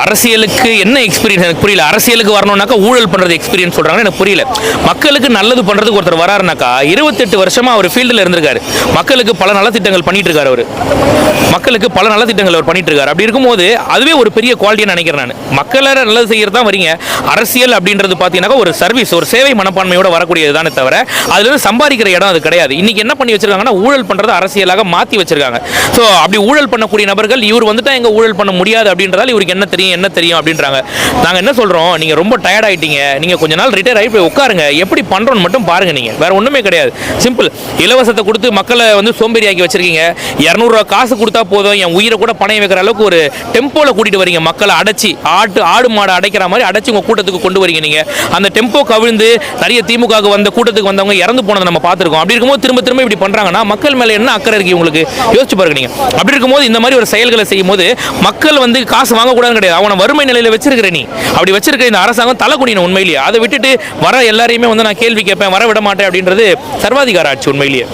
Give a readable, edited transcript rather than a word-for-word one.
அரசியலுக்கு என்ன எக்ஸ்பீரியன்ஸ் எனக்கு புரியல. அரசியலுக்கு வரணும்னாக்கா ஊழல் பண்ணுறது எக்ஸ்பீரியன்ஸ் சொல்கிறாங்க, எனக்கு புரியல. மக்களுக்கு நல்லது பண்ணுறதுக்கு ஒருத்தர் வராருனாக்கா 28 வருஷமாக அவர் ஃபீல்டில் இருந்திருக்காரு. மக்களுக்கு பல நலத்திட்டங்கள் பண்ணிட்டு இருக்காரு. அவர் மக்களுக்கு பல நலத்திட்டங்கள் அவர் பண்ணிட்டு இருக்காரு. அப்படி இருக்கும்போது அதுவே ஒரு பெரிய குவாலிட்டியாக நினைக்கிறேன் நான். மக்களை நல்லது செய்யறது தான் வரீங்க. அரசியல் அப்படின்றது பார்த்தீங்கன்னா ஒரு சர்வீஸ், ஒரு சேவை மனப்பான்மையோட வரக்கூடியது தானே தவிர அதுல சம்பாதிக்கிற இடம் அது கிடையாது. இன்னைக்கு என்ன பண்ணி வச்சிருக்காங்கன்னா ஊழல் பண்றது அரசியலாக மாற்றி வச்சிருக்காங்க. ஸோ அப்படி ஊழல் பண்ணக்கூடிய நபர்கள் இவர் வந்துட்டா எங்க ஊழல் பண்ண முடியாது அப்படின்றதால இவருக்கு என்ன தெரியும் அப்படின்றாங்க. நாங்கள் என்ன சொல்றோம், நீங்க ரொம்ப டயர்ட் ஆயிட்டீங்க, நீங்க கொஞ்ச நாள் ரிட்டையர் ஆகி போய் உட்காருங்க, எப்படி பண்றோம்னு மட்டும் பாருங்க. நீங்க வேற ஒண்ணுமே கிடையாது. சிம்பிள். இலவசத்தை கொடுத்து மக்களை சோம்பேறியாக்கி வச்சிருக்கீங்க. 200 ரூபா காசு கொடுத்தா போதும், என் உயிரை கூட பணைய வைக்கிற அளவுக்கு ஒரு டெம்போல கூட்டிட்டு வரீங்க. மக்களை அடைச்சி ஆடு மாடு அடைக்கிற மாதிரி அடைச்சி உங்க கூட்டத்துக்கு கொண்டு வரீங்க. நீங்க அந்த டெம்போ கவிழ்ந்து நிறைய திமுக வந்த கூட்டத்துக்கு வந்தவங்க இறந்து போனதை நம்ம பார்த்துருக்கோம். அப்படி இருக்கும்போது திரும்ப இப்படி பண்றாங்கன்னா மக்கள் மேல என்ன அக்கறை இருக்கு உங்களுக்கு? யோசிச்சு பாருங்க. நீங்க அப்படி இருக்கும்போது இந்த மாதிரி ஒரு செயல்களை செய்யும் போது மக்கள் காசு வாங்கக்கூடாதுன்னு கிடையாது. அவனை வறுமை நிலையில வச்சிருக்கிற நீ அப்படி வச்சிருக்க இந்த அரசாங்கம் தலை குனியணும் உண்மையிலேயே. அதை விட்டுட்டு வர எல்லாரையுமே நான் கேள்வி கேட்பேன், வர விட மாட்டேன் அப்படின்றது சர்வாதிகார ஆட்சி உண்மையிலேயே.